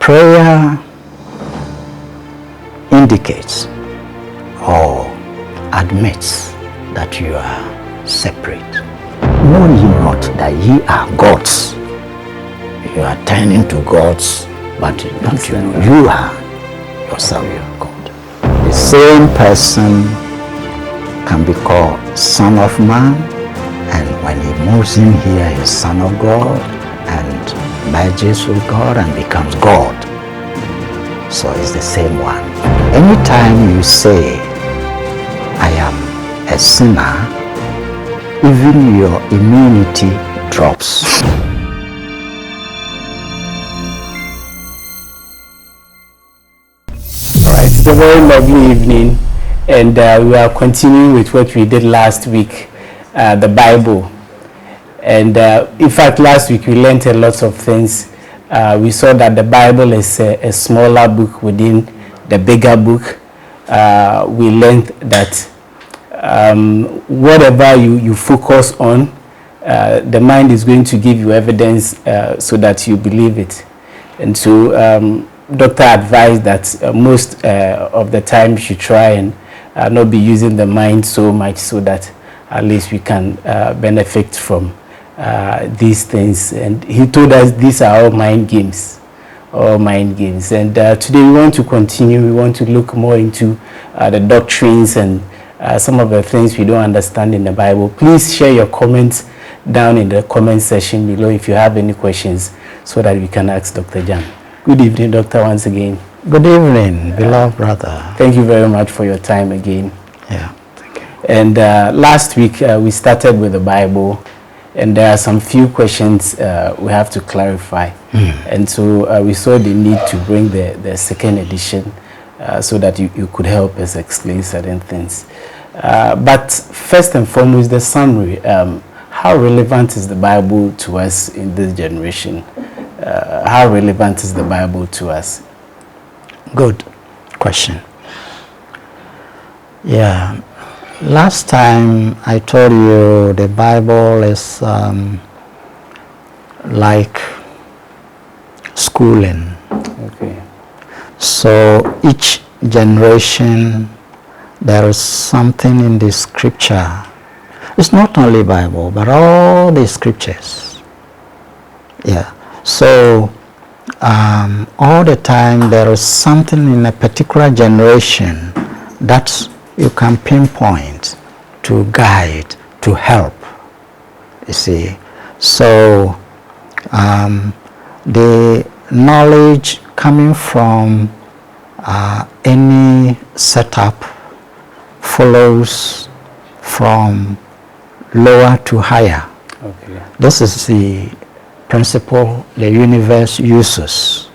Prayer indicates or admits that you are separate. Know ye not that ye are gods? You are turning to gods, but don't you know you are yourself God? The same person can be called Son of Man, and when he moves in here, he is Son of God, and merges with God and becomes God. So it's the same one. Anytime you say, I am a sinner, even your immunity drops. All right, it's a very lovely evening, and we are continuing with what we did last week, the Bible. And in fact, last week we learned a lot of things. We saw that the Bible is a smaller book within the bigger book. We learned that whatever you focus on, the mind is going to give you evidence so that you believe it. And so doctor advised that most of the time you should try and not be using the mind so much, so that at least we can benefit from these things. And he told us these are all mind games. All mind games. And today we want to continue. We want to look more into the doctrines and some of the things we don't understand in the Bible. Please share your comments down in the comment section below if you have any questions, so that we can ask Dr. Jan. Good evening, Doctor, once again. Good evening, beloved brother. Thank you very much for your time again. Yeah, thank you. And last week we started with the Bible, and there are some few questions we have to clarify. And so we saw the need to bring the second edition so that you could help us explain certain things. But first and foremost, the summary. How relevant is the Bible to us in this generation? How relevant is the Bible to us? Good question. Yeah. Last time I told you the Bible is like schooling. Okay. So each generation there is something in the scripture. It's not only Bible, but all the scriptures. Yeah. So all the time there is something in a particular generation that you can pinpoint to guide, to help. You see. So the knowledge coming from any setup follows from lower to higher. Okay. This is the principle the universe uses.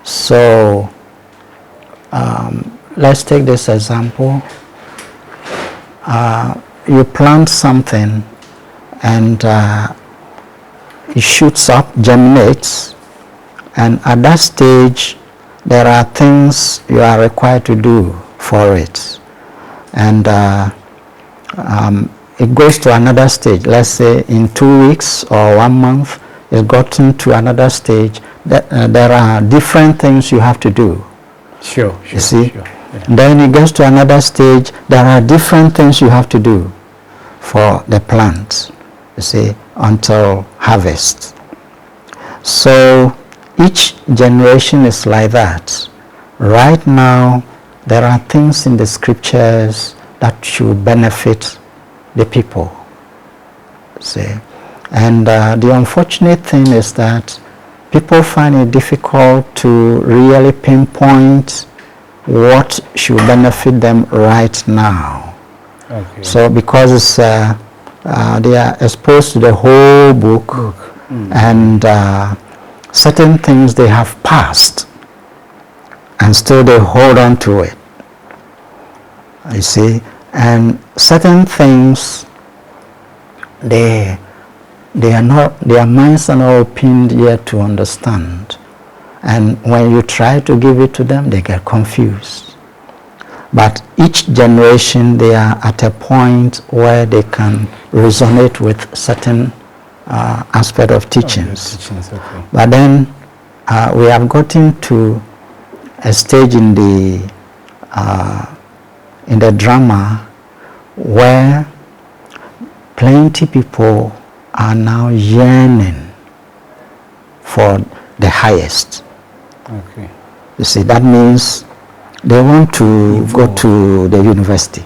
So let's take this example. You plant something and it shoots up, germinates, and at that stage there are things you are required to do for it. And it goes to another stage. Let's say in 2 weeks or 1 month, it's gotten to another stage. There are different things you have to do. Sure. You see? Sure. Yeah. Then it gets to another stage. There are different things you have to do for the plant, you see, until harvest. So each generation is like that. Right now, there are things in the scriptures that should benefit the people. See? And the unfortunate thing is that people find it difficult to really pinpoint what should benefit them right now. Okay. So because it's, they are exposed to the whole book, and certain things they have passed, and still they hold on to it. You see? And certain things, they are not, their minds are not opened yet to understand. And when you try to give it to them, they get confused. But each generation, they are at a point where they can resonate with certain aspect of teachings. Okay. But then we have gotten to a stage in the drama where plenty people are now yearning for the highest. Okay. You see, that means they want to go to the university.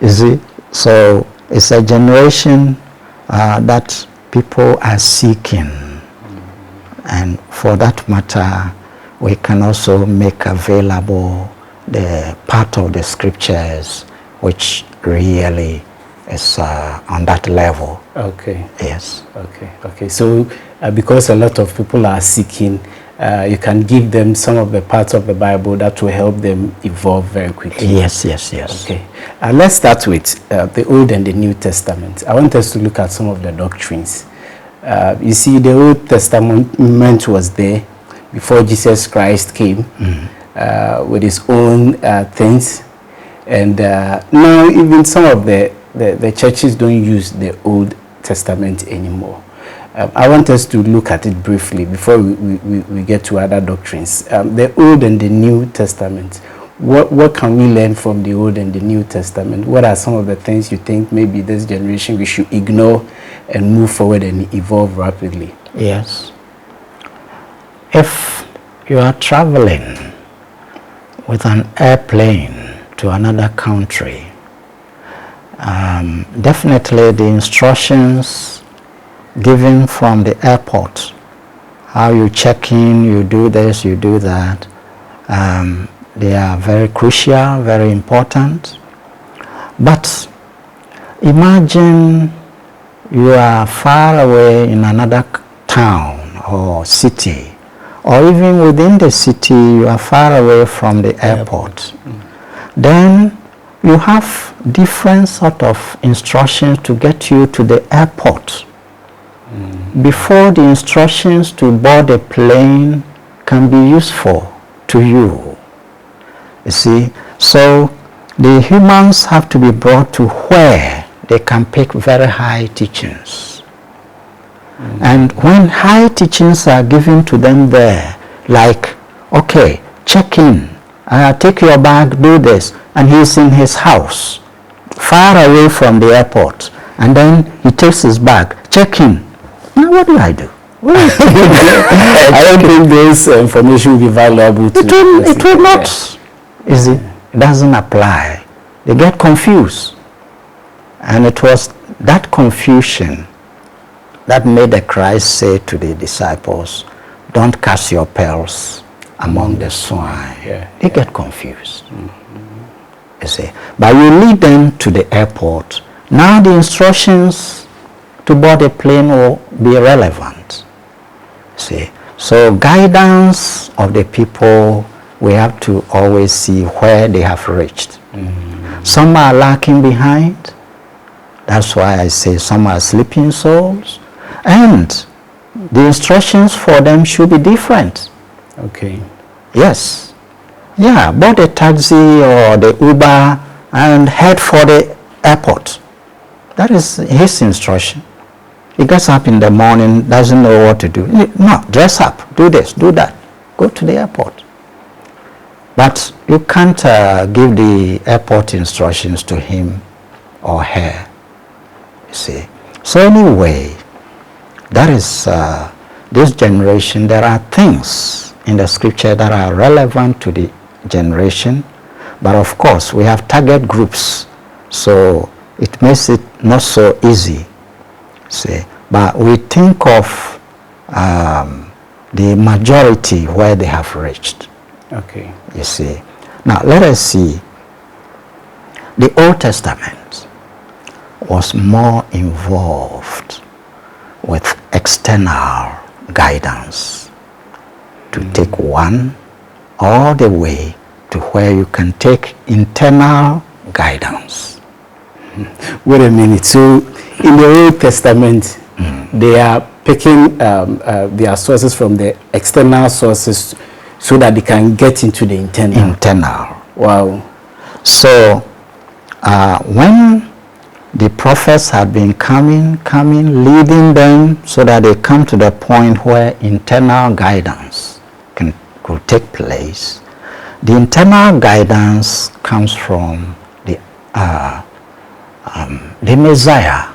You see, so it's a generation that people are seeking, and for that matter, we can also make available the part of the scriptures which really is on that level. Okay. Yes. Okay. So because a lot of people are seeking, you can give them some of the parts of the Bible that will help them evolve very quickly. Yes. Okay. Let's start with the Old and the New Testament. I want us to look at some of the doctrines. You see, the Old Testament was there before Jesus Christ came with his own things. And now even some of the churches don't use the Old Testament anymore. I want us to look at it briefly before we get to other doctrines. The Old and the New Testament. What can we learn from the Old and the New Testament? What are some of the things you think maybe this generation we should ignore and move forward and evolve rapidly? Yes. If you are traveling with an airplane to another country, definitely the instructions given from the airport, how you check in, you do this, you do that, they are very crucial, very important. But imagine you are far away in another town or city, or even within the city you are far away from the airport. Then you have different sort of instructions to get you to the airport. Before the instructions to board a plane can be useful to you. You see, so the humans have to be brought to where they can pick very high teachings. And when high teachings are given to them there, like, okay, check in, take your bag, do this, and he's in his house, far away from the airport, and then he takes his bag, check in. Now what do I do? I don't think this information will be valuable to it will not. Is it? It doesn't apply. They get confused. And it was that confusion that made the Christ say to the disciples, don't cast your pearls among the swine. They get confused. You see. But you lead them to the airport. Now the instructions to board a plane will be relevant. See, so guidance of the people, we have to always see where they have reached. Some are lacking behind. That's why I say some are sleeping souls, and the instructions for them should be different. Okay. Yes. Yeah, board a taxi or the Uber and head for the airport. That is his instruction. He gets up in the morning, doesn't know what to do. No, dress up, do this, do that. Go to the airport. But you can't give the airport instructions to him or her. You see. So anyway, that is this generation. There are things in the scripture that are relevant to the generation. But of course, we have target groups. So it makes it not so easy. See, but we think of the majority where they have reached. Okay. You see. Now let us see. The Old Testament was more involved with external guidance to take one all the way to where you can take internal guidance. Wait a minute. So in the Old Testament, they are picking their sources from the external sources so that they can get into the internal. Internal. Wow. So when the prophets had been coming, leading them so that they come to the point where internal guidance could take place. The internal guidance comes from the Messiah.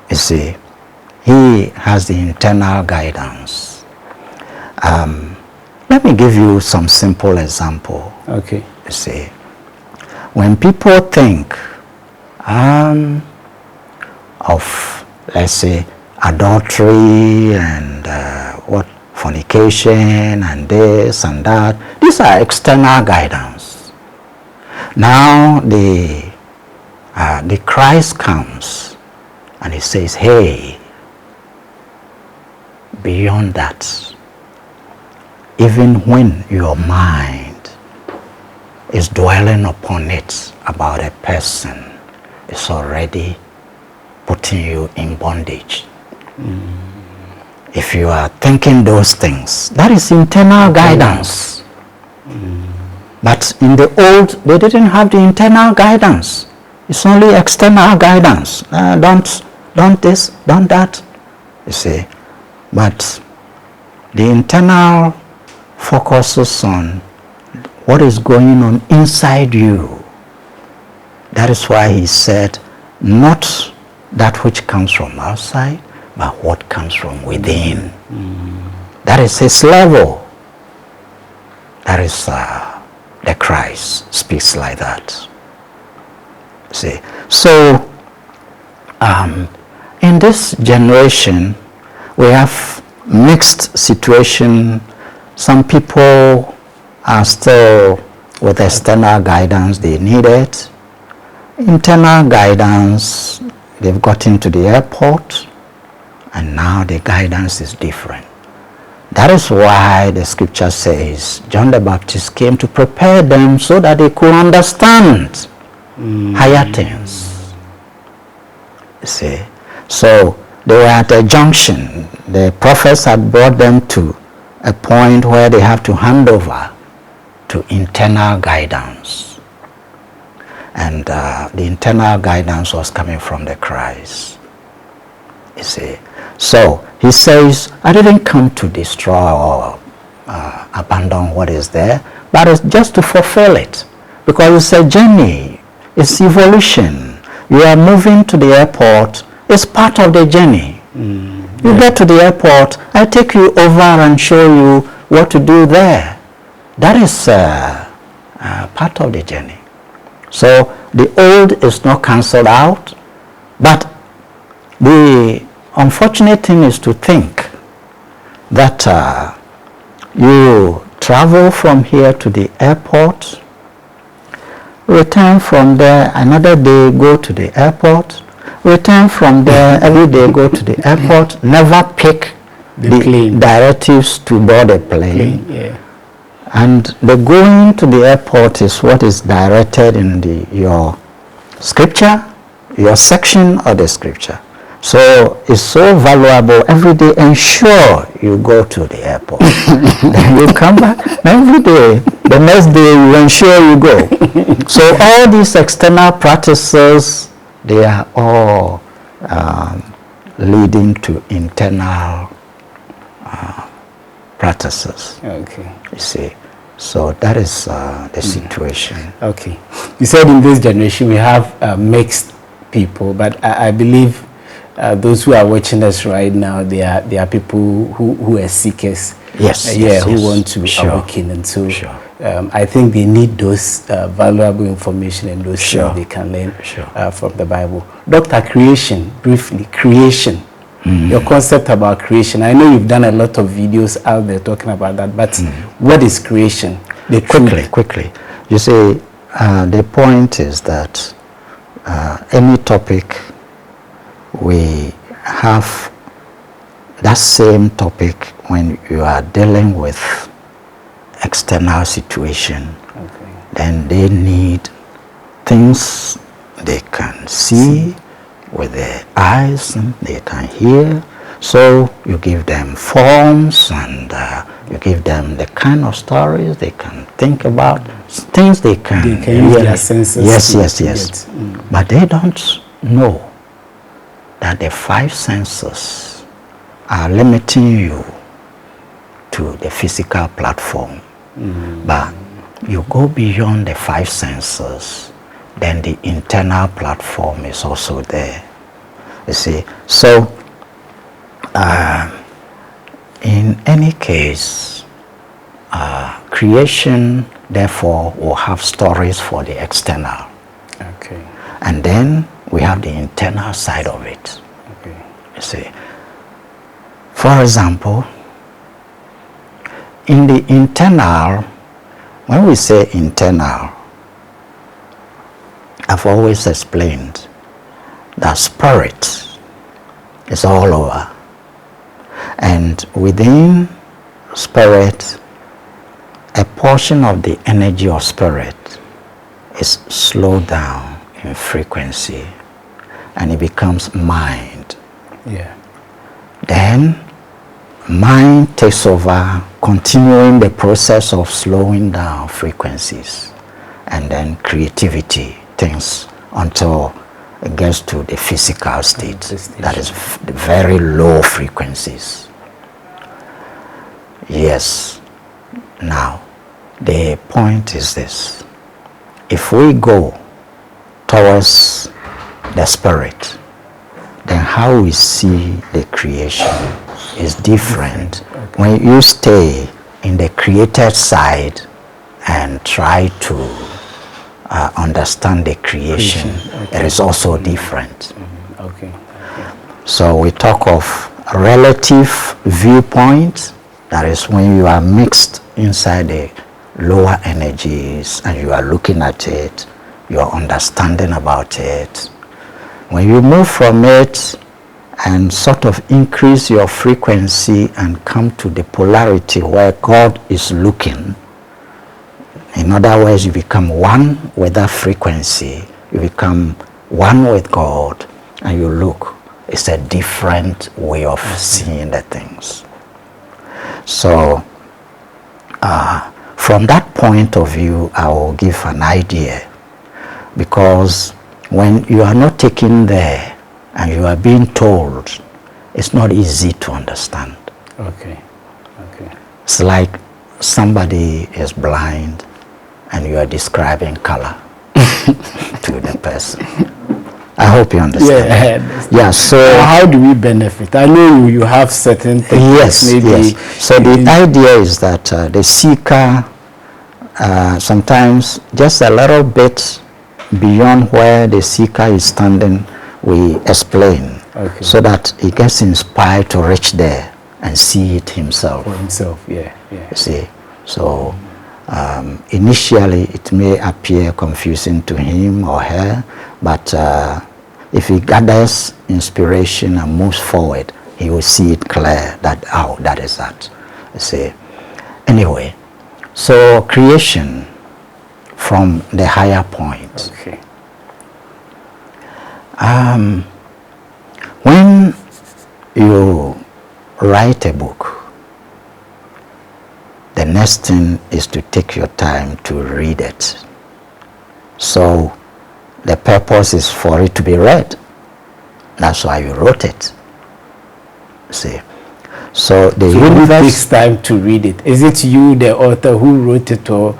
You see, he has the internal guidance. Let me give you some simple example. Okay. You see, when people think of, let's say, adultery and fornication and this and that, these are external guidance. Now the Christ comes and he says, hey, beyond that, even when your mind is dwelling upon it about a person, it's already putting you in bondage. If you are thinking those things, that is internal guidance. But in the old, they didn't have the internal guidance. It's only external guidance. Don't this, don't that. You see. But the internal focuses on what is going on inside you. That is why he said, not that which comes from outside, but what comes from within. That is his level. That is the Christ speaks like that. See, so in this generation, we have mixed situation. Some people are still with external guidance, they need it. Internal guidance, they've gotten to the airport, and now the guidance is different. That is why the scripture says John the Baptist came to prepare them so that they could understand higher things. You see, so they were at a junction. The prophets had brought them to a point where they have to hand over to internal guidance. And the internal guidance was coming from the Christ. You see. So he says, I didn't come to destroy or abandon what is there, but it's just to fulfill it. Because it's a journey. It's evolution. You are moving to the airport. It's part of the journey. You get to the airport, I take you over and show you what to do there. That is part of the journey. So the old is not cancelled out, but the unfortunate thing is to think that you travel from here to the airport, return from there, another day go to the airport, return from there, every day go to the airport, never pick the directives to board a plane. Yeah. And the going to the airport is what is directed in your scripture, your section of the scripture. So it's so valuable. Every day ensure you go to the airport. Then you come back. Every day, the next day you ensure you go. So all these external practices, they are all leading to internal practices. Okay. You see. So that is the situation. Okay. You said in this generation we have mixed people, but I believe those who are watching us right now, they are people who are seekers. Yes. Who want to awaken, and so I think they need those valuable information and those things they can learn from the Bible. Dr. Creation, briefly, creation. Your concept about creation. I know you've done a lot of videos out there talking about that, but what is creation? Quickly. You see, the point is that any topic, we have that same topic when you are dealing with external situation. Okay. Then they need things they can see with their eyes, and they can hear. So you give them forms and You give them the kind of stories they can think about, things they can use their senses. Yes. But they don't know that the 5 senses are limiting you to the physical platform. But you go beyond the 5 senses, then the internal platform is also there. You see, so in any case, creation therefore will have stories for the external. Okay. And then we have the internal side of it. Okay. You see, for example, in the internal, when we say internal, I've always explained that spirit is all over. And within spirit, a portion of the energy of spirit is slowed down in frequency and it becomes mind. Yeah. Then mind takes over, continuing the process of slowing down frequencies, and then creativity things until it gets to the physical state. That is the very low frequencies. Yes. Now, the point is this. If we go towards the spirit, then how we see the creation is different. Okay. When you stay in the created side and try to understand the creation, okay, it is also different. Okay. So we talk of a relative viewpoint, that is when you are mixed inside the lower energies and you are looking at it, you are understanding about it. When you move from it and sort of increase your frequency and come to the polarity where God is looking, in other words, you become one with that frequency, you become one with God, and you look. It's a different way of seeing the things. So, from that point of view, I will give an idea, because when you are not taken there and you are being told, it's not easy to understand. Okay. It's like somebody is blind and you are describing color to the person. I hope you understand. Yeah, I understand. Yeah, so how do we benefit? I know you have certain things. Yes. So the idea is that the seeker sometimes just a little bit beyond where the seeker is standing, we explain, okay, so that he gets inspired to reach there and see it himself. For himself, yeah. You see, so initially it may appear confusing to him or her, but if he gathers inspiration and moves forward, he will see it clear that, oh, that is that. You see. Anyway, so creation from the higher point. Okay. When you write a book, the next thing is to take your time to read it. So the purpose is for it to be read. That's why you wrote it. See. So the universe takes time to read it. Is it you, the author, who wrote it, or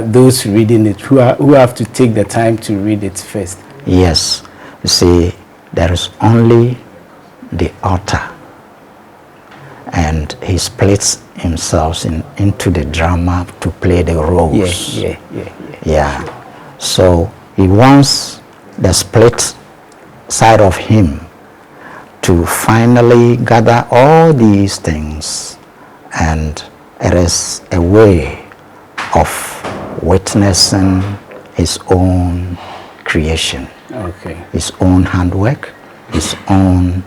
those reading it who have to take the time to read it first? Yes. You see, there is only the author, and he splits himself into the drama to play the roles. Yeah. So he wants the split side of him to finally gather all these things, and it is a way of witnessing his own creation, his own handwork, his own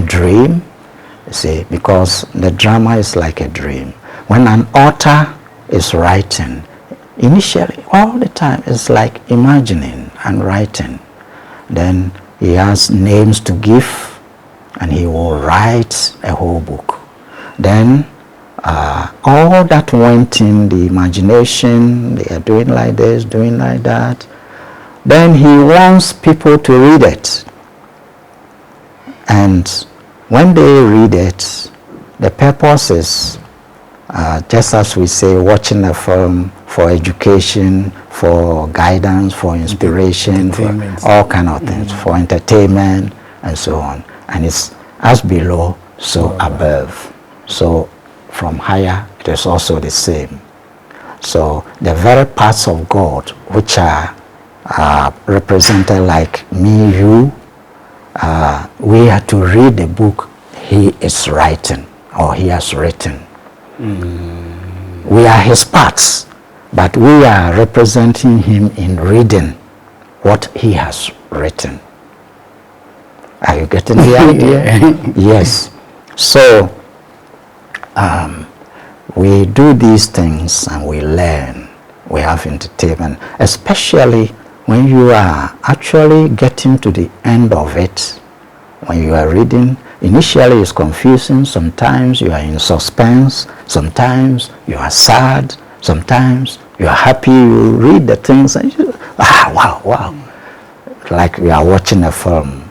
dream. You see, because the drama is like a dream. When an author is writing, initially all the time it's like imagining and writing. Then he has names to give and he will write a whole book. Then all that went in the imagination, they are doing like this, doing like that. Then he wants people to read it. And when they read it, the purpose is, just as we say, watching a film for education, for guidance, for inspiration, for all kind of things, for entertainment, and so on. And it's as below, so above. So from higher, it is also the same. So the very parts of God which are represented like me, you, we are to read the book he is writing, or he has written. We are his parts, but we are representing him in reading what he has written. Are you getting the idea? Yes. So we do these things and we learn. We have entertainment, especially when you are actually getting to the end of it. When you are reading, initially it's confusing. Sometimes you are in suspense. Sometimes you are sad. Sometimes you are happy. You read the things and you, wow. Like you are watching a film.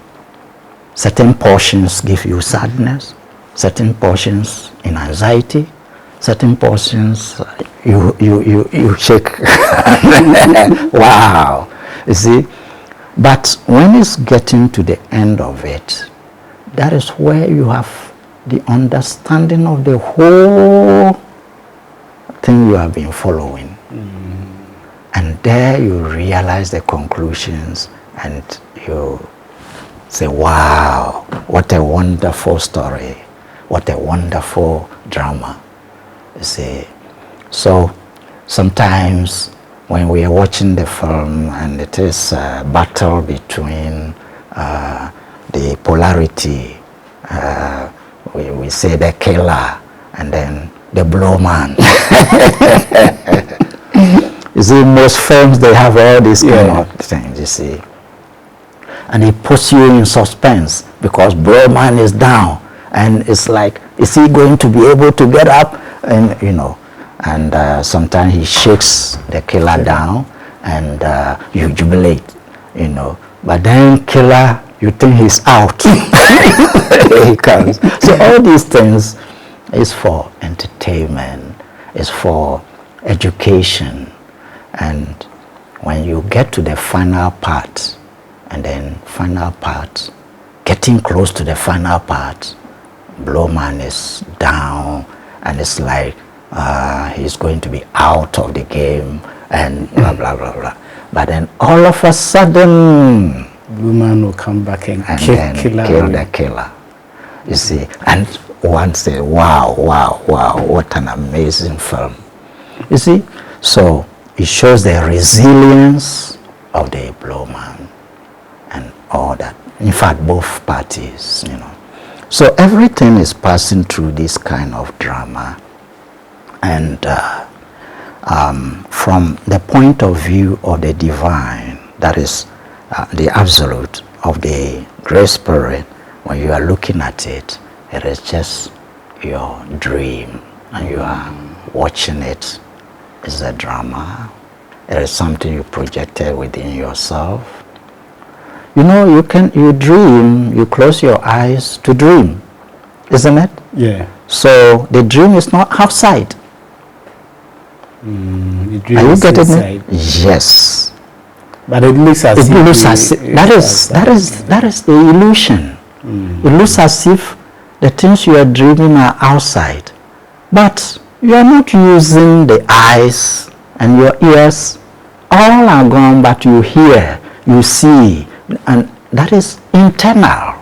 Certain portions give you sadness. Certain portions in anxiety. Certain portions you shake. Wow. You see? But when it's getting to the end of it, that is where you have the understanding of the whole thing you have been following. And there you realize the conclusions and you say, wow, what a wonderful story. What a wonderful drama. You see? So sometimes when we are watching the film and it is a battle between the polarity, we say the killer and then the blow man. You see, most films, they have all these kind of things, you see. And it puts you in suspense because blow man is down and it's like, is he going to be able to get up? And you know, and sometimes he shakes the killer down and you jubilate, you know. But then killer, you think he's out. He comes. So all these things is for entertainment, is for education. And when you get to the final part, and then final part, getting close to the final part, Blowman is down, and it's like he's going to be out of the game, and blah, blah, blah, blah. But then all of a sudden, Blowman will come back and kill the killer. You see, and one say, wow, what an amazing film. You see, so it shows the resilience of the Blowman and all that. In fact, both parties, you know. So everything is passing through this kind of drama. And from the point of view of the divine, that is the absolute of the Great Spirit, when you are looking at it, it is just your dream and you are watching it. It's a drama. It is something you projected within yourself. You know, you dream, you close your eyes to dream, isn't it? Yeah. So the dream is not outside. Are you getting it? Yes. But it looks as if that is the illusion. It looks as if the things you are dreaming are outside, but you are not using the eyes and your ears. All are gone, but you hear, you see, and that is internal.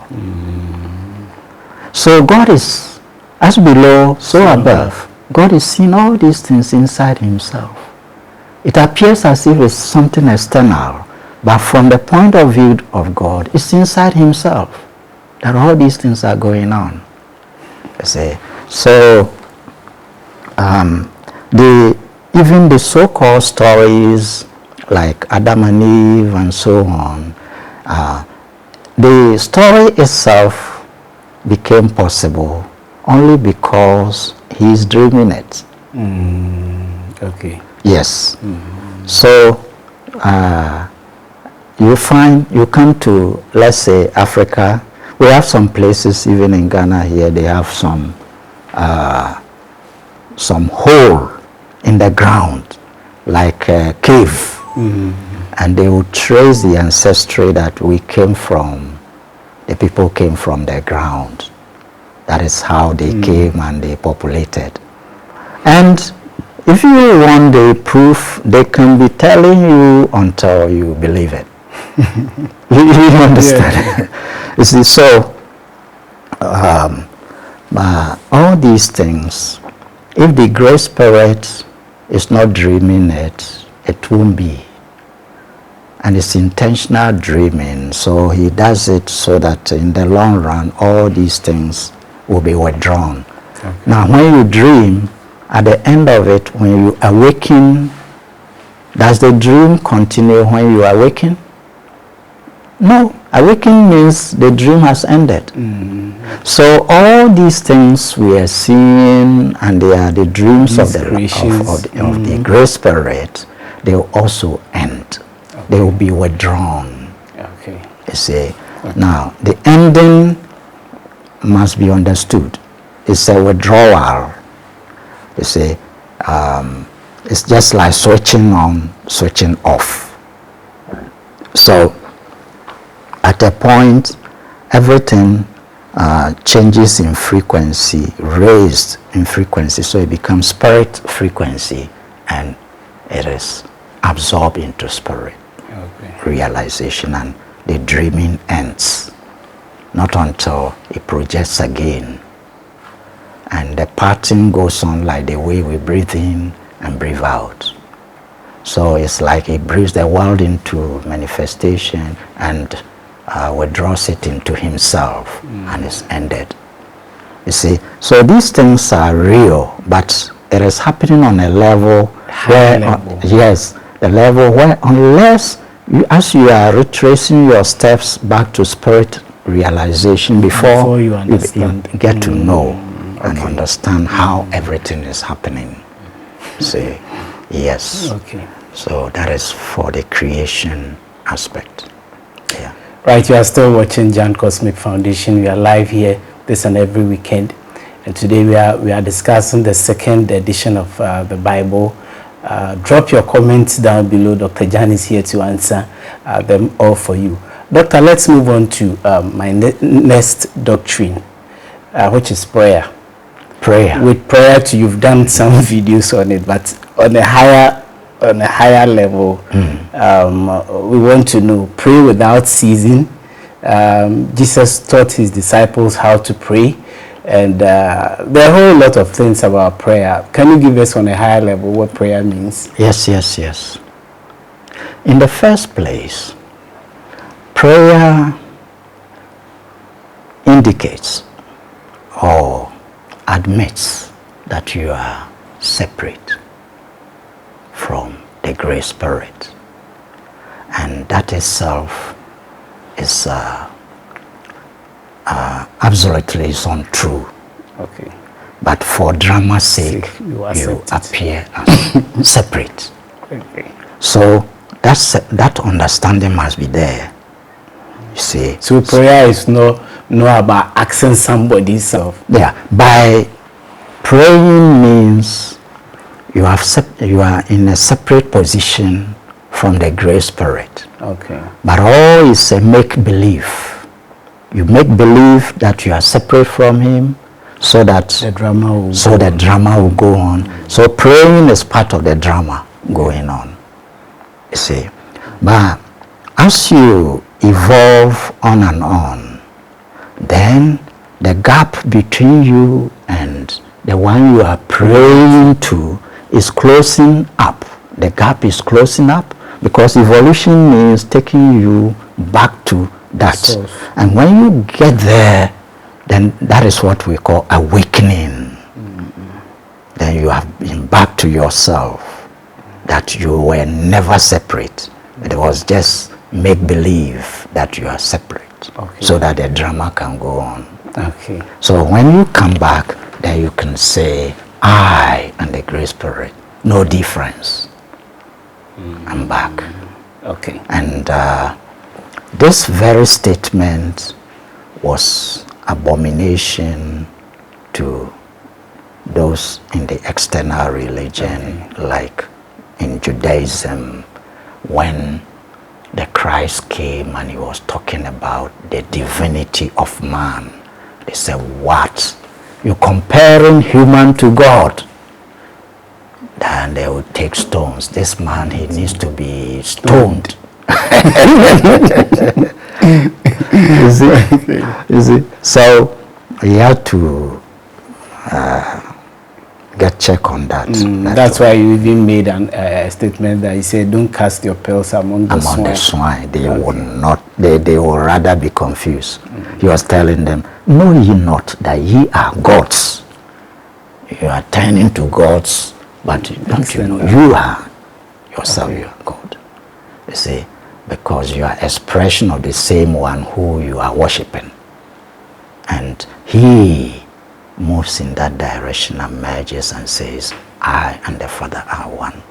So God is as below, so above. God is seeing all these things inside himself. It appears as if it's something external, but from the point of view of God, it's inside himself that all these things are going on. You see? So even the so-called stories like Adam and Eve and so on, the story itself became possible only because he's dreaming it. Okay. Yes. So you come to, let's say, Africa. We have some places, even in Ghana here, they have some hole in the ground, like a cave. And they would trace the ancestry that we came from. The people came from the ground. That is how they came and they populated. And if you want the proof, they can be telling you until you believe it. you understand? You see, so all these things, if the Great Spirit is not dreaming it, it won't be. And it's intentional dreaming, so he does it so that in the long run, all these things will be withdrawn. Okay. Now, when you dream, at the end of it, when you awaken, does the dream continue when you awaken? No. Awakening means the dream has ended. So all these things we are seeing, and they are the dreams of the Great Spirit, they will also end. Okay. They will be withdrawn. Okay. You see. Okay. Now, the ending must be understood. It's a withdrawal. You see, it's just like switching on, switching off. So, at a point, everything changes in frequency, raised in frequency, so it becomes spirit frequency, and it is absorbed into spirit realization, and the dreaming ends. Not until it projects again. And the pattern goes on like the way we breathe in and breathe out. So it's like it breathes the world into manifestation and withdraws it into himself, and it's ended. You see, so these things are real, but it is happening on a level yes, the level where unless you, as you are retracing your steps back to spirit realization before you get to know and understand how everything is happening. See, yes. Okay. So that is for the creation aspect. Yeah. Right, you are still watching Jan Cosmic Foundation. We are live here this and every weekend, and today we are discussing the second edition of the Bible. Drop your comments down below. Dr. Jan is here to answer them all for you. Doctor, let's move on to my next doctrine, which is prayer. Prayer. With prayer, you've done some videos on it, but on a higher level, we want to know, pray without ceasing. Jesus taught his disciples how to pray, and there are a whole lot of things about prayer. Can you give us on a higher level what prayer means? Yes. In the first place, prayer indicates or admits that you are separate from the Great Spirit, and that itself is absolutely untrue. Okay. But for drama's sake, you appear as separate. Okay. So that understanding must be there. You see. So prayer is no about asking somebody self. Yeah. By praying means you are in a separate position from the Great Spirit. Okay. But all is a make-believe. You make believe that you are separate from him, so that the drama will go on. So praying is part of the drama going on. You see. But as you evolve on and on, then the gap between you and the one you are praying to is closing up. The gap is closing up because evolution means taking you back to that. And when you get there, then that is what we call awakening. Then you have been back to yourself, that you were never separate. It was just make believe that you are separate, so that the drama can go on. Okay. So when you come back, then you can say, I and the Great Spirit, no difference. I'm back. Okay. And this very statement was abomination to those in the external religion, like in Judaism, when the Christ came and he was talking about the divinity of man. They said, what? You're comparing human to God? Then they would take stones. This man, he needs to be stoned. You see? So you have to get check on that. That's why you even made a statement that you said, don't cast your pearls among the swine. They will not, they will rather be confused. He was telling them, know ye not that ye are gods? You are turning to gods, but don't you know you are yourself, you are God. You see, because you are expression of the same one who you are worshiping. And he moves in that direction and merges and says, I and the Father are one.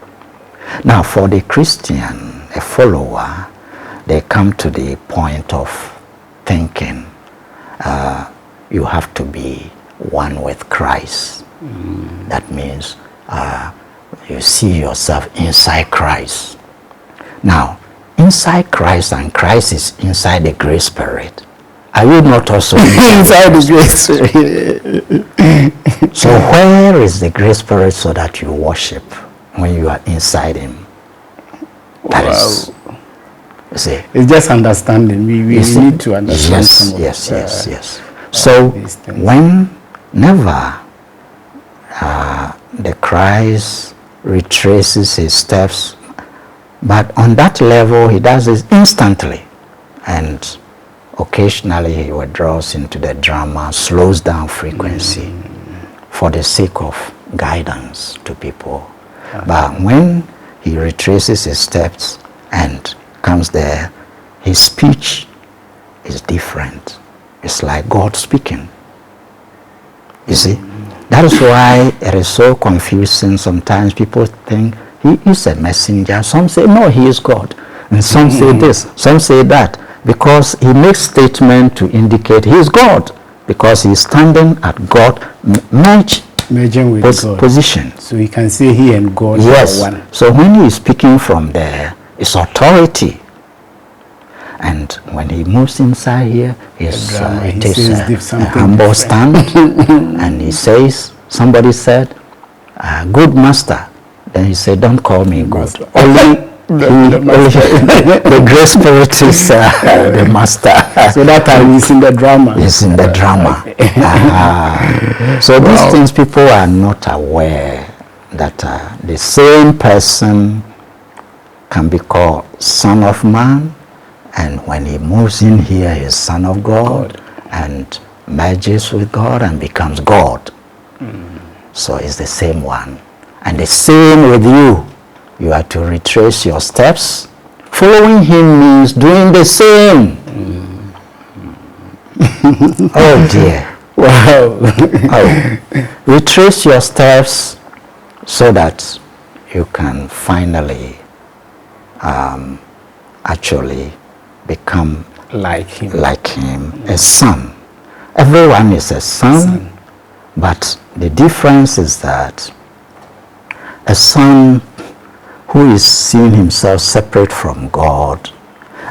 Now for the Christian, a follower, they come to the point of thinking you have to be one with Christ. That means you see yourself inside Christ. Now, inside Christ, and Christ is inside the Great Spirit. Are you not also inside the Great Spirit? So where is the Great Spirit so that you worship when you are inside him? That is, you see, it's just understanding. We need to understand some of yes. So whenever the Christ retraces his steps, but on that level he does it instantly, and occasionally he withdraws into the drama, slows down frequency for the sake of guidance to people. But when he retraces his steps and comes there, his speech is different. It's like God speaking. You see? That is why it is so confusing. Sometimes people think he is a messenger. Some say, no, he is God. And some say this, some say that. Because he makes statement to indicate he is God. Because he is standing at God, merging with God position. So he can say he and God are one. So when he is speaking from there, it's authority. And when he moves inside here, it is a humble stand. And he says, somebody said, good master. Then he said, don't call me good. Only the Great Spirit is the master. So that time he's in the drama. He's in the drama. So these things, people are not aware that the same person can be called Son of Man, and when he moves in here, he is Son of God, and merges with God and becomes God. So it's the same one. And the same with you. You are to retrace your steps. Following him means doing the same. Oh dear. Wow. Retrace your steps so that you can finally actually become like him, a son. Everyone is a son, but the difference is that a son who is seeing himself separate from God,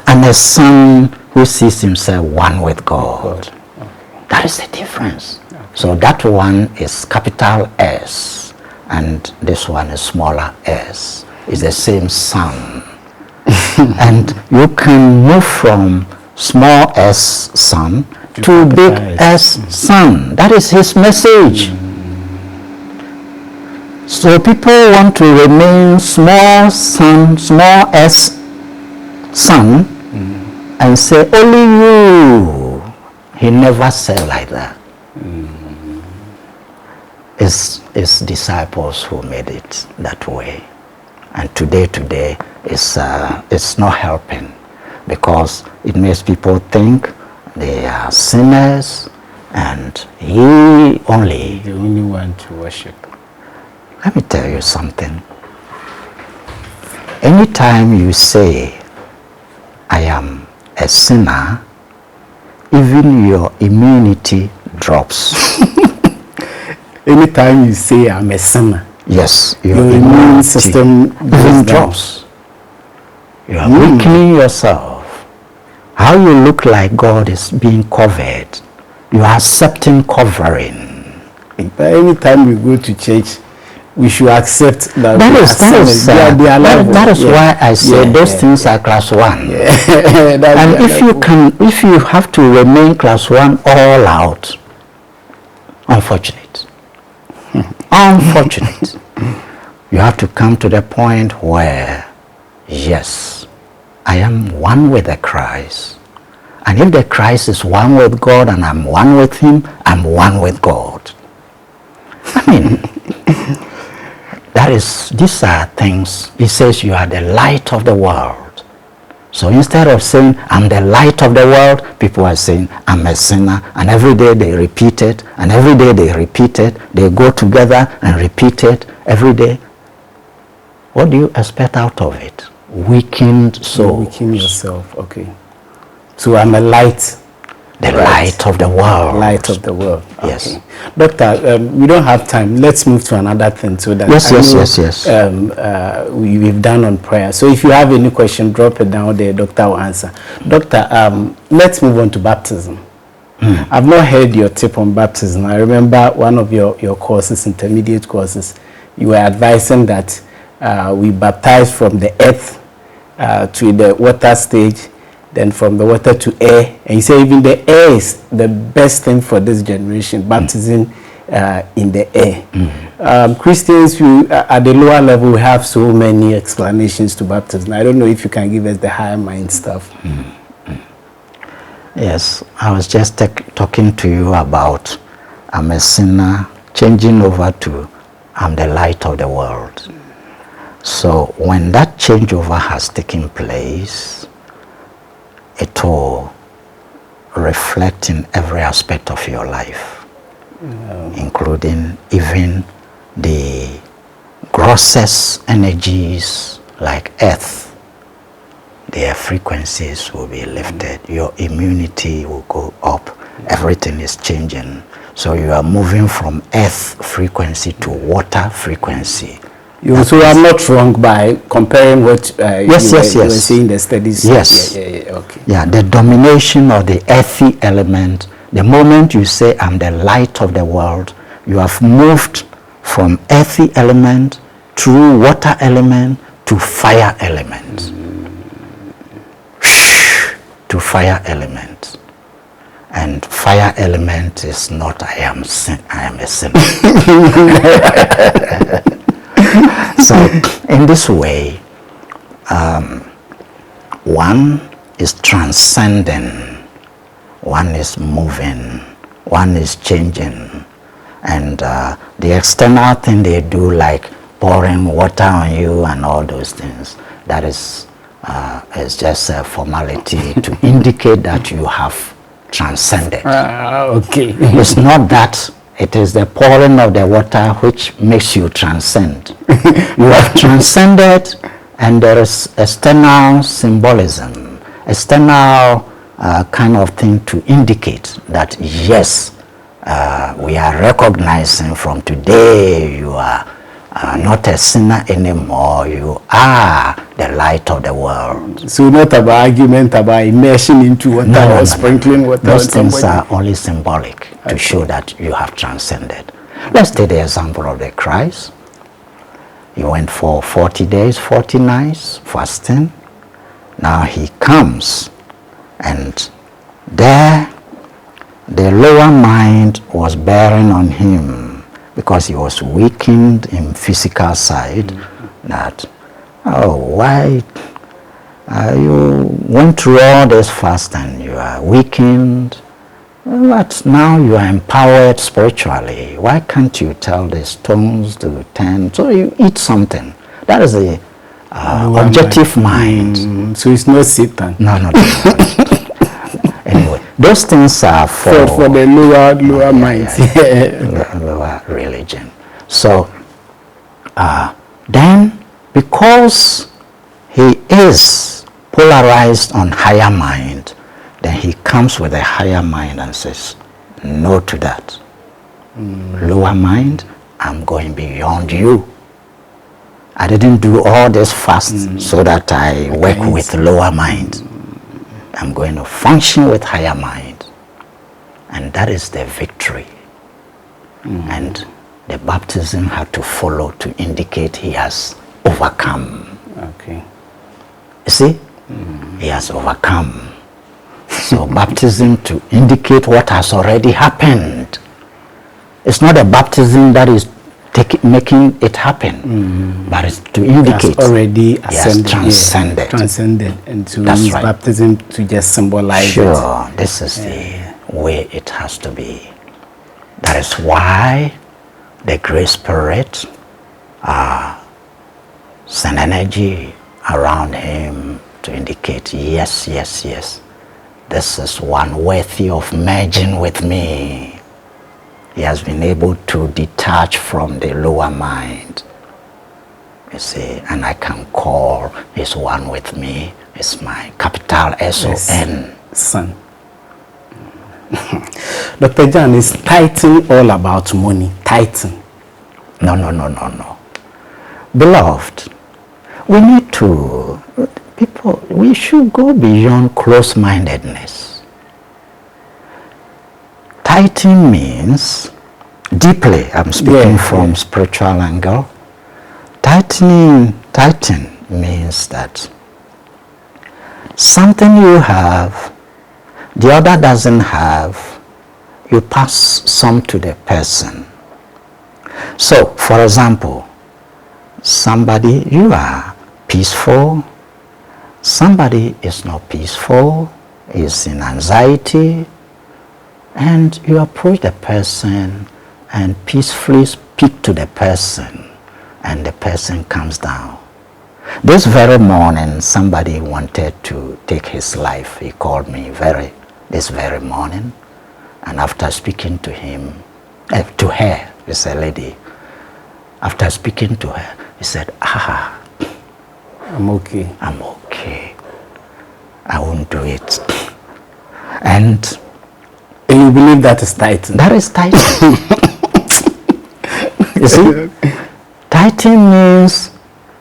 and a son who sees himself one with God. That is the difference. So that one is capital S, and this one is smaller s. It's the same son. And you can move from small s son to big S son. That is his message. So people want to remain small son, small s son, and say, only you. He never said like that. It's disciples who made it that way. And today it's not helping, because it makes people think they are sinners And he only... The only one to worship. Let me tell you something. Anytime you say, I am a sinner, even your immunity drops. Anytime you say, I'm a sinner, yes, your immune system even drops. You are weakening yourself. How you look like God is being covered. You are accepting covering. But anytime we go to church, we should accept that. That is why I say those things are class 1. And if you have to remain class 1 all out, unfortunate. Unfortunate. You have to come to the point where, yes, I am one with the Christ. And if the Christ is one with God and I'm one with him, I'm one with God. I mean, these are things. He says you are the light of the world. So instead of saying, I'm the light of the world, people are saying, I'm a sinner. And every day they repeat it, and every day they repeat it. They go together and repeat it every day. What do you expect out of it? Weakened soul. Weaken yourself, okay. So I'm a light. The light of the world. Light of the world. Yes. Okay. Doctor, we don't have time. Let's move to another thing so that yes. We've done on prayer. So if you have any question, drop it down there. Doctor will answer. Doctor, let's move on to baptism. I've not heard your tip on baptism. I remember one of your courses, intermediate courses, you were advising that we baptize from the earth to the water stage, then from the water to air. And you say even the air is the best thing for this generation, baptism in the air. Christians who at the lower level we have so many explanations to baptism. I don't know if you can give us the higher mind stuff. Yes, I was just talking to you about I'm a sinner, changing over to I'm the light of the world. So when that changeover has taken place, it will reflect in every aspect of your life, including even the grossest energies like earth. Their frequencies will be lifted. Your immunity will go up. Everything is changing. So you are moving from earth frequency to water frequency. So I'm not wrong by comparing what you were saying the studies. Yes. Okay. Yeah, the domination of the earthy element. The moment you say I'm the light of the world, you have moved from earthy element through water element to fire element. To fire element. And fire element is not I am a sinner. So in this way, one is transcending, one is moving, one is changing, and the external thing they do, like pouring water on you and all those things, that is just a formality to indicate that you have transcended. Okay. It's not that. It is the pouring of the water which makes you transcend. You have transcended, and there is external symbolism, external kind of thing to indicate that yes, we are recognizing from today you are not a sinner anymore. You are the light of the world. So not about argument about immersion into water or sprinkling water. Those things are only symbolic to show that you have transcended. Let's take the example of the Christ. He went for 40 days, 40 nights fasting. Now he comes, and there the lower mind was bearing on him because he was weakened in physical side. That, oh, why you went through all this fast and you are weakened, but now you are empowered spiritually. Why can't you tell the stones to turn? So you eat something. That is the objective mind. So it's not Satan. No. Anyway, Those things are for the lower minds. Lower religion. So then, because he is polarized on higher mind, then he comes with a higher mind and says, no to that. Lower mind, I'm going beyond you. I didn't do all this fast so that I work with lower mind. I'm going to function with higher mind. And that is the victory. And the baptism had to follow to indicate he has overcome. Okay. You see? He has overcome. So baptism to indicate what has already happened. It's not a baptism that is making it happen, but it's to indicate has already ascended, transcended. Transcended, and to use baptism to just symbolize it. Sure, this is the way it has to be. That is why the Great Spirit send energy around him to indicate, yes, yes, yes, this is one worthy of merging with me. He has been able to detach from the lower mind, you see, and I can call this one with me. It's my capital S-O-N. Son. Dr. Jan, is tithing all about money? Tithing? No. Beloved, we need to, we should go beyond close-mindedness. Tithing means, deeply, I'm speaking from spiritual angle, tithing means that something you have, the other doesn't have, you pass some to the person. So, for example, somebody, you are peaceful, somebody is not peaceful, is in anxiety, and you approach the person and peacefully speak to the person, and the person comes down. This very morning, somebody wanted to take his life. He called me this very morning, and after speaking to him, to her, it's a lady, after speaking to her, he said, I'm okay. I'm okay. I won't do it. And you believe that is tithing? That is tithing. You see, tithing means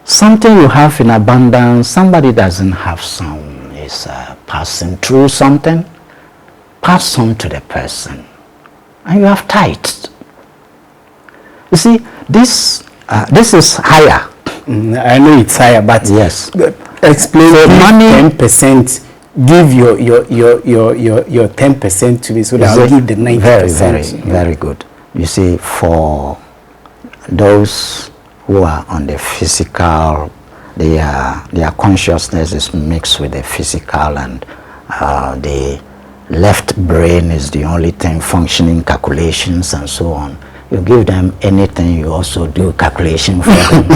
something you have in abundance, somebody doesn't have some, is passing through something, pass some to the person, and you have tithed. You see, this is higher. I know it's higher, but yes. Explain so money 10%. Give your 10% to me, so that I'll give the 90%. Very good. You see, for those who are on the physical, their consciousness is mixed with the physical, and the left brain is the only thing functioning, calculations and so on. You give them anything, you also do calculation for them,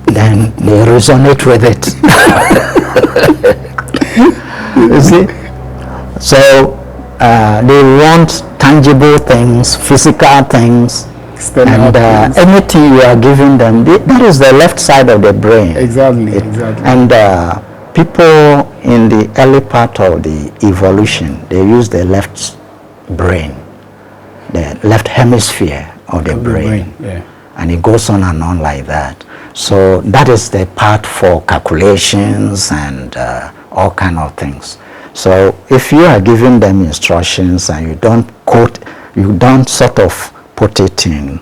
then they resonate with it. You see? So they want tangible things, physical things, and anything you are giving them, that is the left side of the brain. Exactly. And people in the early part of the evolution, they use the left brain, the left hemisphere of the brain. And it goes on and on like that. So that is the part for calculations and all kind of things. So if you are giving them instructions and you don't sort of put it in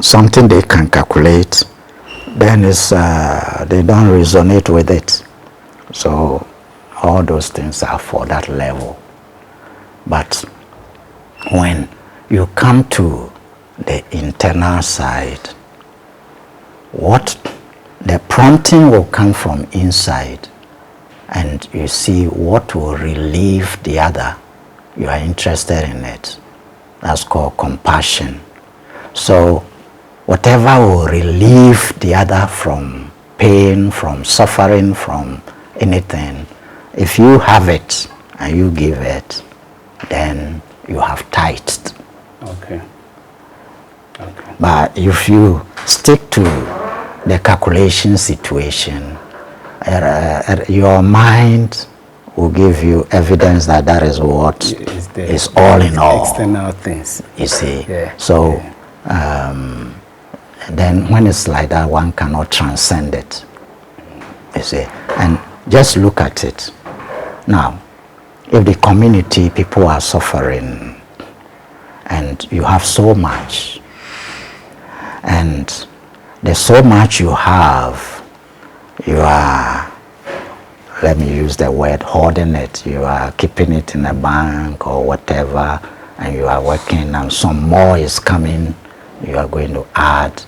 something they can calculate, then they don't resonate with it. So all those things are for that level. But when you come to the internal side, what the prompting will come from inside, and you see what will relieve the other. You are interested in it. That's called compassion. So whatever will relieve the other from pain, from suffering, from anything, if you have it and you give it, then you have tithed. Okay. But if you stick to the calculation situation, your mind will give you evidence that that is what is all in all. External things. You see. Yeah. So then when it's like that, one cannot transcend it. You see. And just look at it. Now, if the community, people are suffering, and you have so much, and there's so much you have, you are, let me use the word, hoarding it. You are keeping it in a bank or whatever, and you are working, and some more is coming, you are going to add.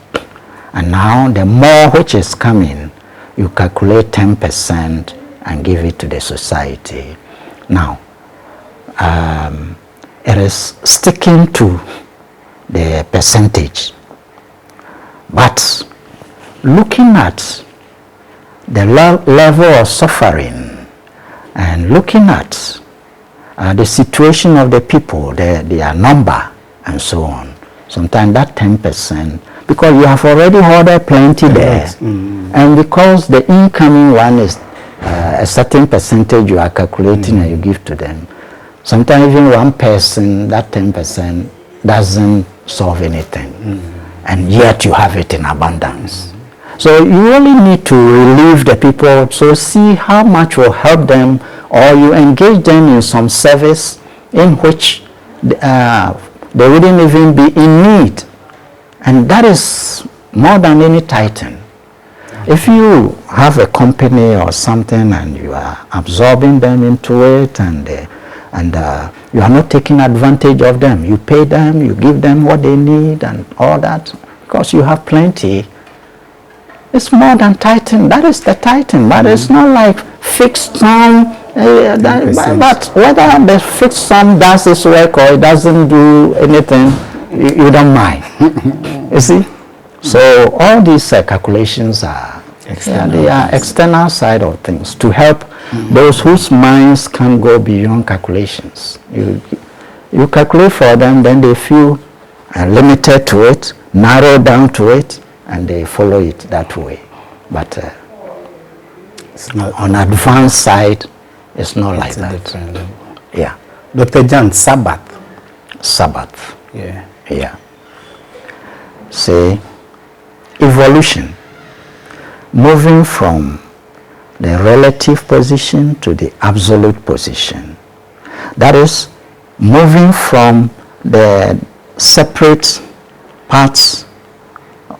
And now the more which is coming, you calculate 10% and give it to the society. Now, it is sticking to the percentage. But looking at the level of suffering and looking at the situation of the people, their number, and so on, sometimes that 10%, because you have already ordered plenty there, and because the incoming one is a certain percentage you are calculating and you give to them, sometimes even one person, that 10% doesn't solve anything, and yet you have it in abundance. So you only need to relieve the people, so see how much will help them, or you engage them in some service in which they wouldn't even be in need. And that is more than any titan. If you have a company or something and you are absorbing them into it, and you are not taking advantage of them, you pay them, you give them what they need and all that, because you have plenty, it's more than titan. That is the titan, but it's not like fixed sum. But whether the fixed sum does its work or it doesn't do anything, you don't mind. You see? So all these calculations are they are external side of things to help those whose minds can go beyond calculations. You calculate for them, then they feel limited to it, narrow down to it, and they follow it that way. But it's not on advanced side, it's not like that. Different level. Yeah. Dr. Jan, Sabbath. Sabbath. Yeah. Yeah. Say, evolution. Moving from the relative position to the absolute position. That is, moving from the separate parts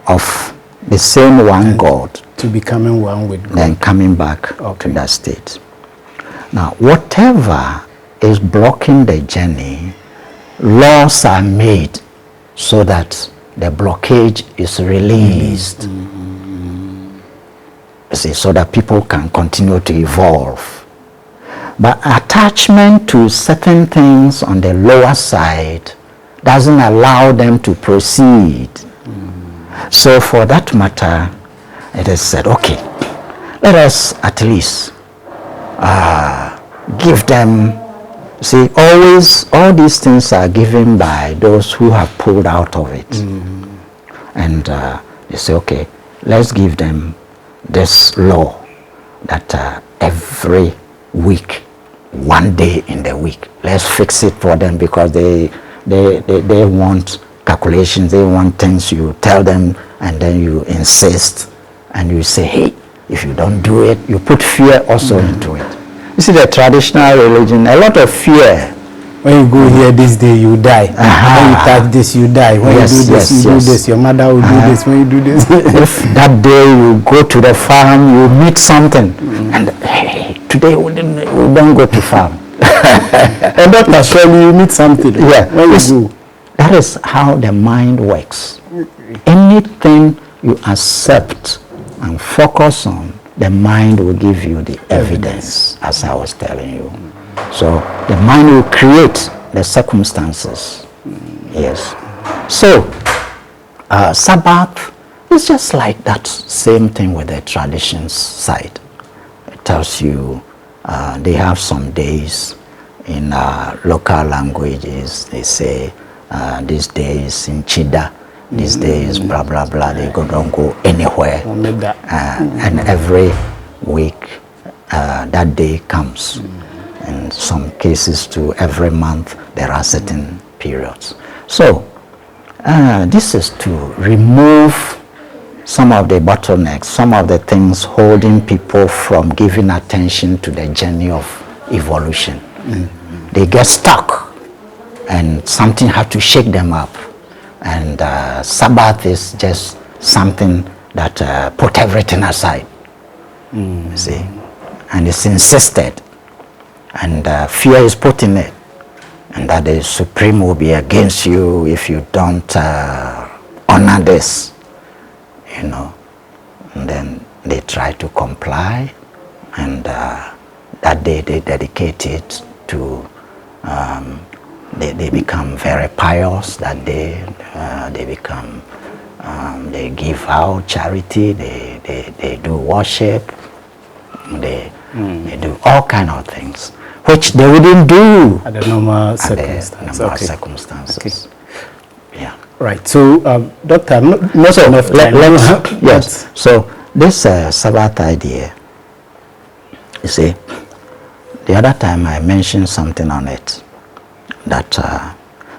of the same one God to becoming one with God. Then coming back to that state. Now, whatever is blocking the journey, laws are made so that the blockage is released. See, so that people can continue to evolve. But attachment to certain things on the lower side doesn't allow them to proceed. So for that matter, it is said, okay, let us at least give them. See, always all these things are given by those who have pulled out of it. And they say, okay, let's give them this law that every week, one day in the week, let's fix it for them, because they want calculations, they want things you tell them, and then you insist, and you say, hey, if you don't do it, you put fear also into it. You see, the traditional religion, a lot of fear. When you go here this day, you die. When you touch this, you die. When you do this, you do this. Your mother will do this. When you do this. If that day you go to the farm, you meet something, and hey, today we don't go to farm. And Dr. Shirley, you meet something. Yeah. When you go. That is how the mind works. Anything you accept and focus on, the mind will give you the evidence, as I was telling you. So the mind will create the circumstances. Yes. So Sabbath is just like that same thing with the traditions side. It tells you they have some days in local languages, they say this day is in Chida, this day is blah blah blah. They don't go anywhere, and every week that day comes. In some cases, to every month there are certain periods. So this is to remove some of the bottlenecks, some of the things holding people from giving attention to the journey of evolution. They get stuck, and something has to shake them up. And Sabbath is just something that put everything aside. You see, and it's insisted, and fear is put in it, and that the Supreme will be against you if you don't honor this. You know, and then they try to comply, and that day they dedicate it to, they become very pious that day. They become, they give out charity, they do worship, they do all kind of things, which they wouldn't do at the normal circumstances. Okay. Yeah. Right. So, Doctor, not enough time. Yes. So this Sabbath idea, you see, the other time I mentioned something on it, that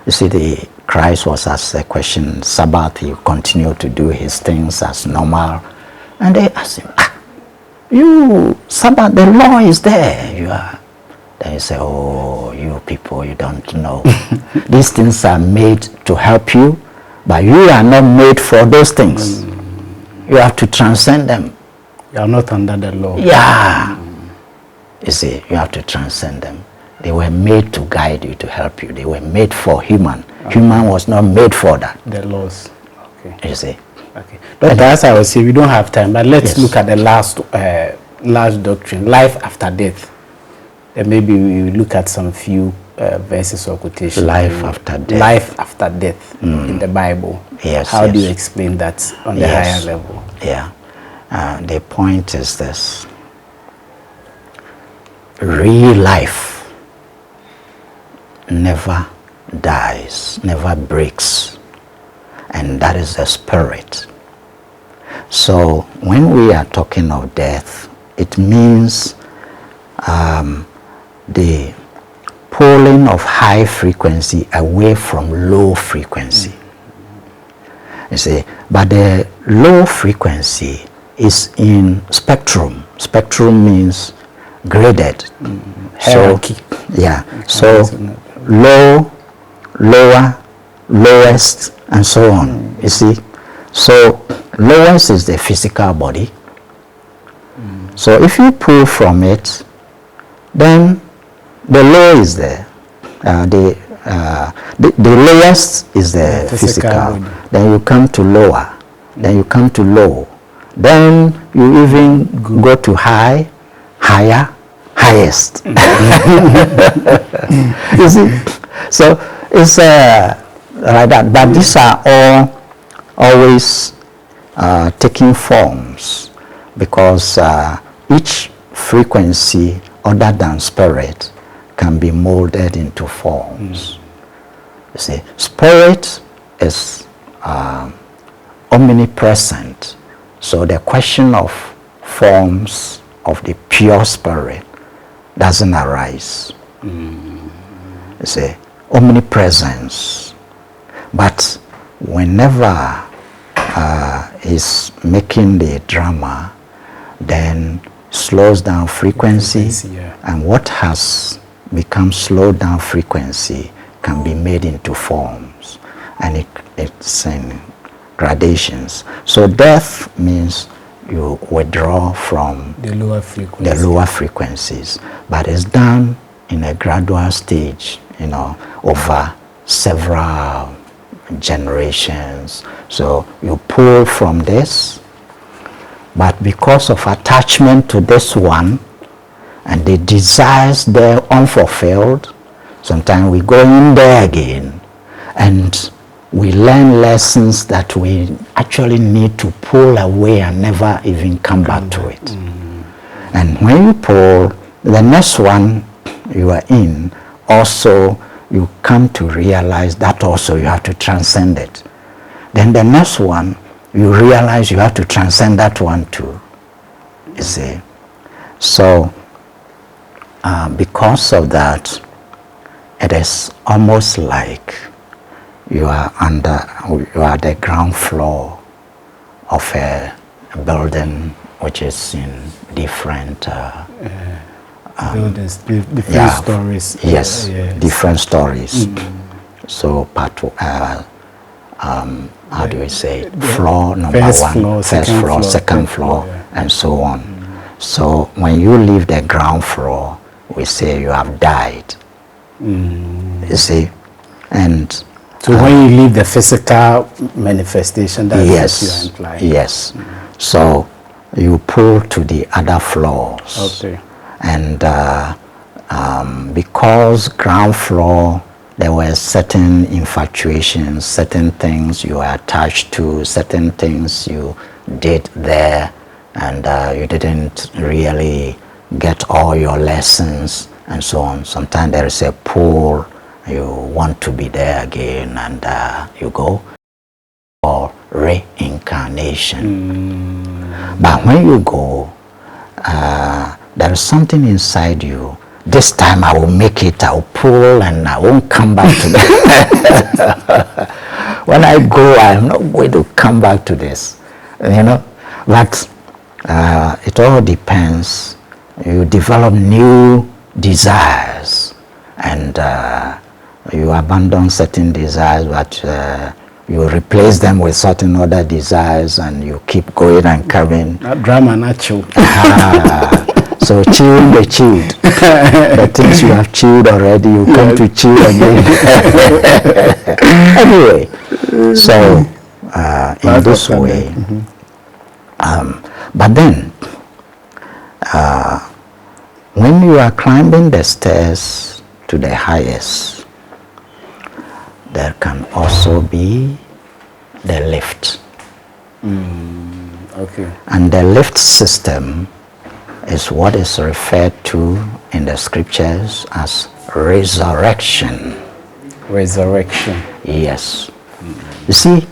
you see, the Christ was asked a question, Sabbath, he continued to do his things as normal, and they asked him, you Sabbath, the law is there. You are. Then he said, oh, you people, you don't know. These things are made to help you, but you are not made for those things. You have to transcend them. You are not under the law. Yeah. You see, you have to transcend them. They were made to guide you, to help you. They were made for human. Human was not made for that. The laws. Okay. You see. Okay. Doctor, as I was saying, we don't have time, but let's look at the last doctrine, life after death. Then maybe we look at some few verses or quotations. Life after death. Life after death in the Bible. Yes. How do you explain that on the higher level? Yeah. The point is this. Real life never dies, never breaks. And that is the spirit. So when we are talking of death, it means the pulling of high frequency away from low frequency. You see, but the low frequency is in spectrum. Spectrum means graded. Hierarchy. So, yeah. So low, lower, lowest, and so on. You see, so lowest is the physical body. So if you pull from it, then the low is there. The lowest is the physical. Then you come to lower. Then you come to low. Then you even go to high, higher, highest. You see? So it's like that. But these are all always taking forms, because each frequency other than spirit can be molded into forms. You see, spirit is omnipresent. So the question of forms of the pure spirit doesn't arise. You see, omnipresence. But whenever he's making the drama, then slows down frequency, and what has become slowed down frequency can be made into forms, and it's in gradations. So death means you withdraw from the lower frequencies, but it's done in a gradual stage, you know, over several generations. So you pull from this, but because of attachment to this one and the desires there unfulfilled, sometimes we go in there again and we learn lessons that we actually need to pull away and never even come back to it. And when you pull, the next one you are in also you come to realize that also you have to transcend it. Then the next one, you realize you have to transcend that one too. You see? So, because of that, it is almost like you are the ground floor of a building which is in different buildings, different stories. Yes, different stories. So how do we say it? Floor number one, first floor, second floor, and so on. So when you leave the ground floor, we say you have died. You see, and so when you leave the physical manifestation, that's what you are implying. Yes. So you pull to the other floors. Okay. And because ground floor, there were certain infatuations, certain things you were attached to, certain things you did there, and you didn't really get all your lessons and so on. Sometimes there is a pull, you want to be there again, and you go for reincarnation. But when you go, there is something inside you. This time I will make it, I will pull, and I won't come back to this. When I go, I am not going to come back to this. You know, but it all depends. You develop new desires, and you abandon certain desires, but you replace them with certain other desires, and you keep going and coming. Not drama, not chill. So chewing the chewed. The things you have chewed already, you come to chew again. Anyway, so in this way, but then when you are climbing the stairs to the highest, there can also be the lift. Okay. And the lift system is what is referred to in the scriptures as resurrection. Resurrection. Yes. You see,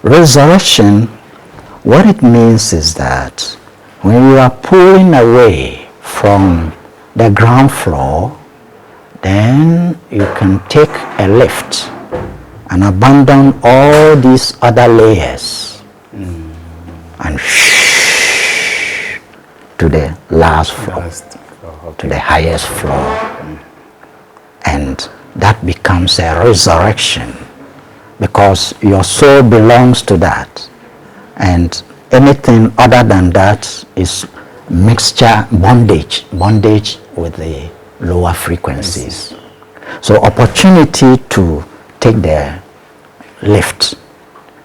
resurrection, what it means is that when you are pulling away from the ground floor, then you can take a lift and abandon all these other layers and to the last floor, to the highest floor. And that becomes a resurrection because your soul belongs to that. And anything other than that is mixture, bondage with the lower frequencies. So opportunity to take the lift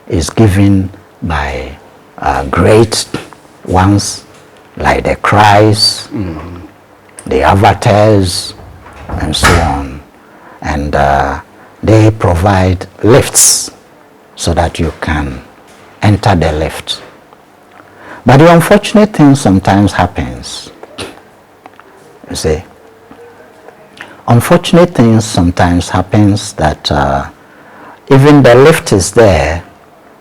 is given by great ones like the Christ, the avatars, and so on. And they provide lifts so that you can enter the lift. But the unfortunate thing sometimes happens. You see, unfortunate things sometimes happens that even the lift is there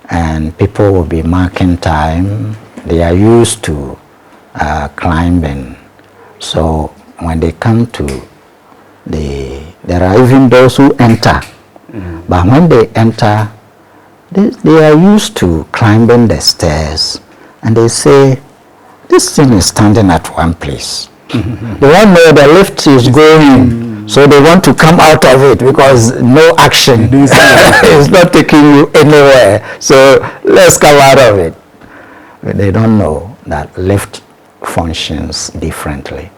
and people will be marking time. They are used to climbing. So when they come to there are even those who enter. But when they enter, they are used to climbing the stairs, and they say, this thing is standing at one place. They don't know the lift is going, so they want to come out of it because no action is not taking you anywhere. So let's come out of it. But they don't know that lift functions differently.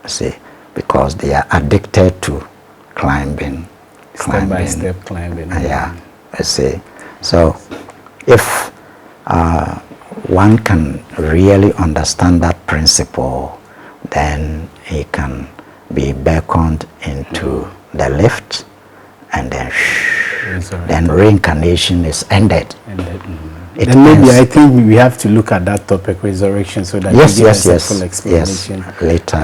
See, because they are addicted to climbing. Step by step climbing. Yeah, I see. So if one can really understand that principle, then he can be beckoned into the lift, and then reincarnation is ended. Then maybe I think we have to look at that topic, resurrection, so that we get a full explanation. Later.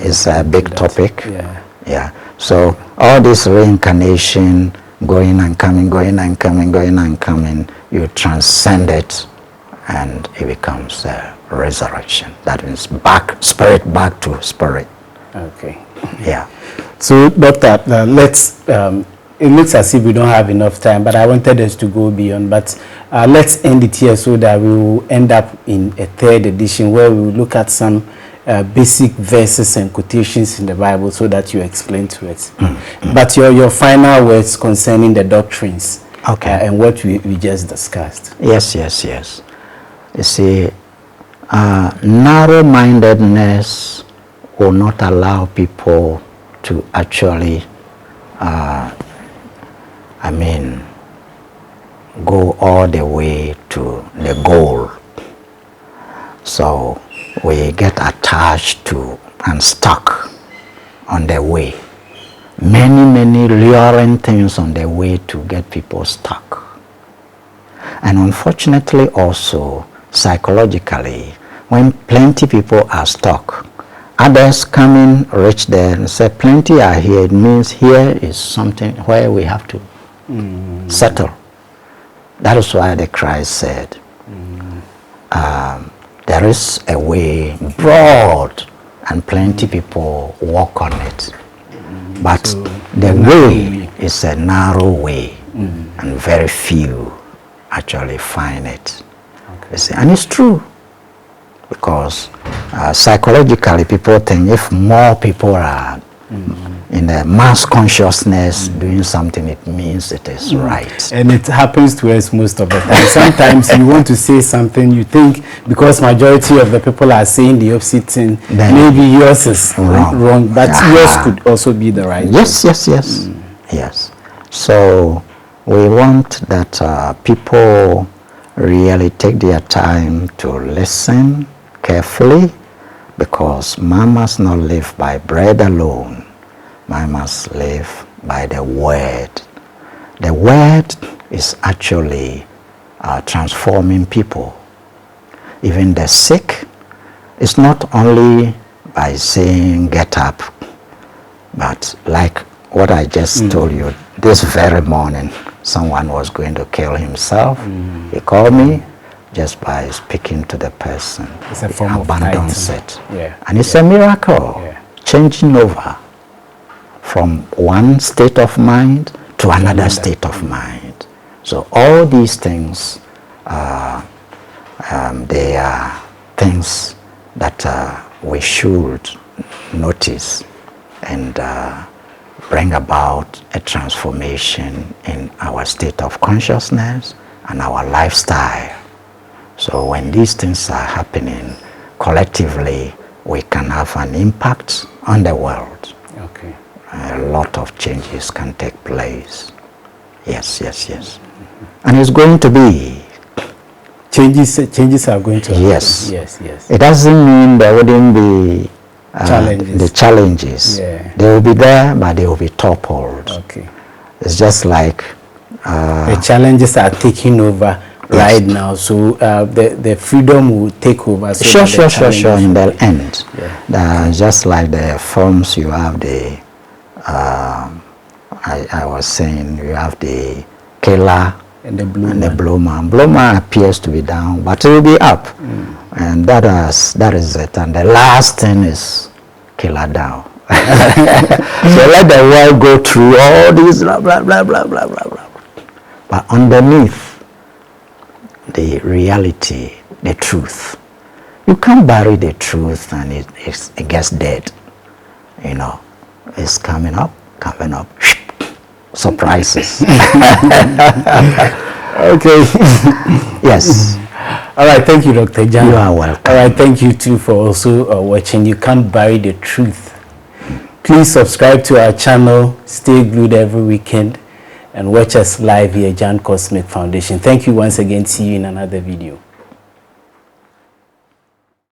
is a big topic. Yeah. Yeah. So all this reincarnation, going and coming, going and coming, going and coming, you transcend it, and it becomes a resurrection. That means spirit back to spirit. Okay. Yeah. So, Doctor, let's. It looks as if we don't have enough time, but I wanted us to go beyond. But let's end it here so that we will end up in a third edition where we will look at some basic verses and quotations in the Bible so that you explain to us. But your final words concerning the doctrines, okay, and what we just discussed. Yes, yes, yes. You see, narrow-mindedness will not allow people to actually go all the way to the goal. So we get attached to and stuck on the way. Many luring things on the way to get people stuck. And unfortunately also, psychologically, when plenty people are stuck, others come in, reach there and say, plenty are here. It means here is something where we have to settle. That is why the Christ said, there is a way broad and plenty people walk on it. But so the way is a narrow way, and very few actually find it. Okay. See, and it's true, because psychologically people think if more people are in the mass consciousness doing something, it means it is right. And it happens to us most of the time. Sometimes you want to say something, you think because majority of the people are saying the opposite thing, then maybe yours is wrong, but yours could also be the right. Yes, yes, yes, yes. So we want that people really take their time to listen carefully, because man must not live by bread alone. Man must live by the word. The word is actually transforming people. Even the sick, it's not only by saying get up, but like what I just told you, this very morning, someone was going to kill himself. He called me just by speaking to the person. It's a form of abandons it. Yeah. And it's a miracle, changing over from one state of mind to another state of mind. So all these things, they are things that we should notice and bring about a transformation in our state of consciousness and our lifestyle. So when these things are happening collectively, we can have an impact on the world. Okay. A lot of changes can take place. Yes, yes, yes. And it's going to be. Changes are going to happen. Yes. Yes, yes. It doesn't mean there wouldn't be the challenges. Yeah. They will be there, but they will be toppled. Okay. It's just like the challenges are taking over right now, so the freedom will take over. So sure, in the end. Yeah. Just like the forms you have the, I was saying, you have the killer and the bloomer. Bloomer appears to be down, but it will be up. And that is it. And the last thing is killer down. So let the world go through all these blah, blah, blah, blah, blah, blah, blah. But underneath, the reality, the truth. You can't bury the truth and it gets dead. You know, it's coming up. Surprises. Okay. Yes. All right, thank you, Dr. Jan. You are welcome. All right, thank you too for also watching. You can't bury the truth. Please subscribe to our channel. Stay glued every weekend and watch us live here, Jan Cosmic Foundation. Thank you once again. See you in another video.